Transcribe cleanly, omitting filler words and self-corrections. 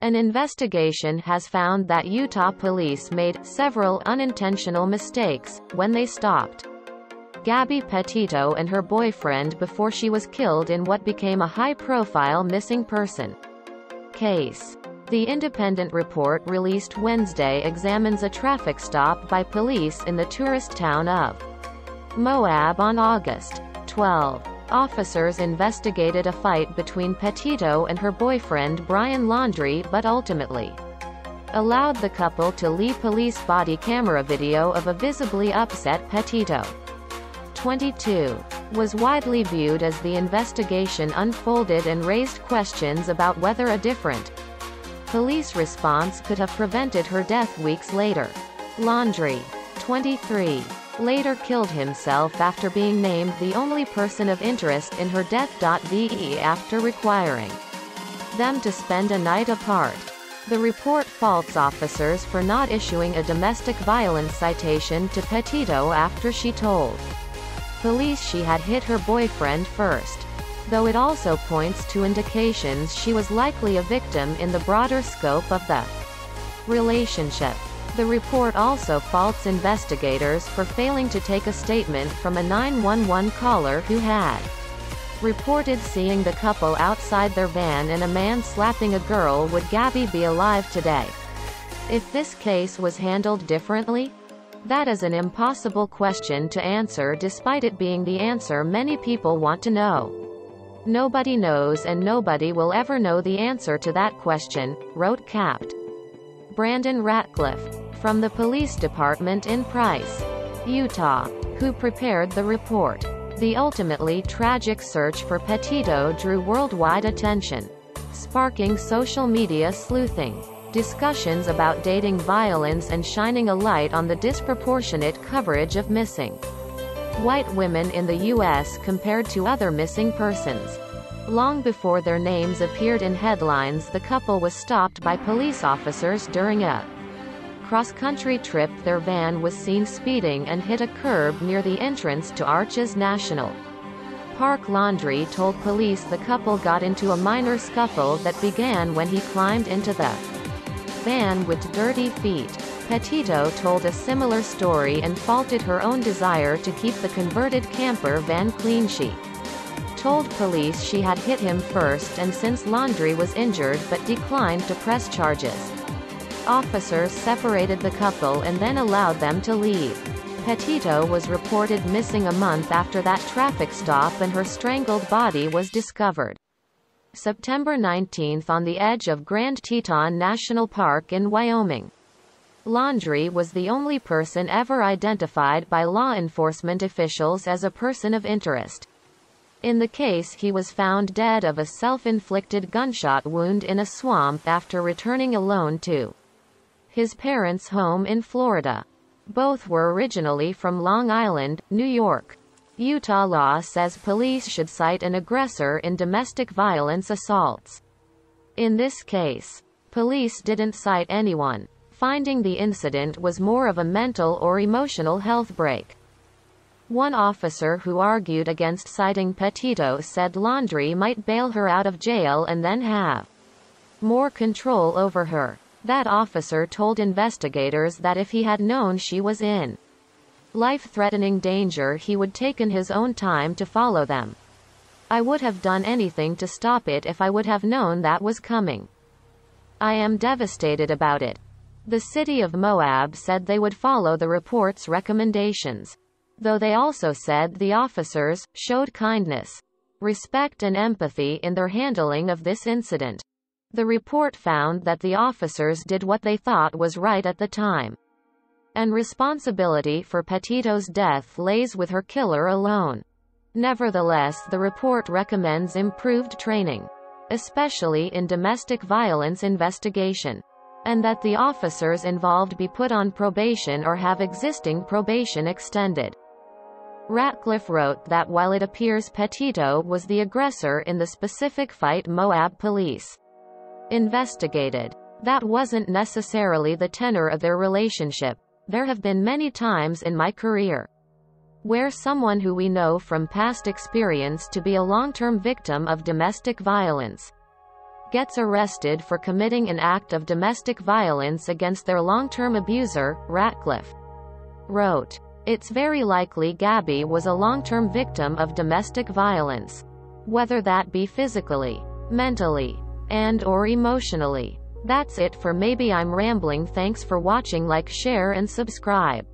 An investigation has found that Utah police made several unintentional mistakes when they stopped Gabby Petito and her boyfriend before she was killed in what became a high-profile missing person case. The independent report released Wednesday examines a traffic stop by police in the tourist town of Moab on August 12. Officers investigated a fight between Petito and her boyfriend Brian Laundrie but ultimately allowed the couple to leave. Police body camera video of a visibly upset Petito, 22, was widely viewed as the investigation unfolded and raised questions about whether a different police response could have prevented her death weeks later. Laundrie, 23, later killed himself after being named the only person of interest in her death. After requiring them to spend a night apart. The report faults officers for not issuing a domestic violence citation to Petito after she told police she had hit her boyfriend first, though it also points to indications she was likely a victim in the broader scope of the relationship. The report also faults investigators for failing to take a statement from a 911 caller who had reported seeing the couple outside their van and a man slapping a girl. Would Gabby be alive today if this case was handled differently? That is an impossible question to answer, despite it being the answer many people want to know. Nobody knows, and nobody will ever know the answer to that question, wrote Capt. Brandon Ratcliffe, from the police department in Price, Utah, who prepared the report. The ultimately tragic search for Petito drew worldwide attention, sparking social media sleuthing, discussions about dating violence, and shining a light on the disproportionate coverage of missing white women in the U.S. compared to other missing persons. Long before their names appeared in headlines, the couple was stopped by police officers during a cross-country trip. Their van was seen speeding and hit a curb near the entrance to Arches National Park. Laundrie told police the couple got into a minor scuffle that began when he climbed into the van with dirty feet. Petito told a similar story and faulted her own desire to keep the converted camper van clean. She told police she had hit him first, and since Laundrie was injured but declined to press charges. Officers separated the couple and then allowed them to leave. Petito was reported missing a month after that traffic stop, and her strangled body was discovered September 19 on the edge of Grand Teton National Park in Wyoming. Laundrie was the only person ever identified by law enforcement officials as a person of interest. In the case, he was found dead of a self-inflicted gunshot wound in a swamp after returning alone to his parents' home in Florida. Both were originally from Long Island, New York. Utah law says police should cite an aggressor in domestic violence assaults. In this case, police didn't cite anyone, finding the incident was more of a mental or emotional health break. One officer who argued against citing Petito said Laundrie might bail her out of jail and then have more control over her. That officer told investigators that if he had known she was in life-threatening danger, he would taken his own time to follow them. I would have done anything to stop it if I would have known that was coming. I am devastated about it. The city of Moab said they would follow the report's recommendations, though they also said the officers showed kindness, respect and empathy in their handling of this incident. The report found that the officers did what they thought was right at the time, and responsibility for Petito's death lays with her killer alone. Nevertheless, the report recommends improved training, especially in domestic violence investigation, and that the officers involved be put on probation or have existing probation extended. Ratcliffe wrote that while it appears Petito was the aggressor in the specific fight Moab police investigated, that wasn't necessarily the tenor of their relationship. There have been many times in my career where someone who we know from past experience to be a long-term victim of domestic violence gets arrested for committing an act of domestic violence against their long-term abuser, Ratcliffe wrote. It's very likely Gabby was a long-term victim of domestic violence. Whether that be physically, mentally, and/or emotionally. That's it for Maybe I'm Rambling. Thanks for watching. Like, share and subscribe.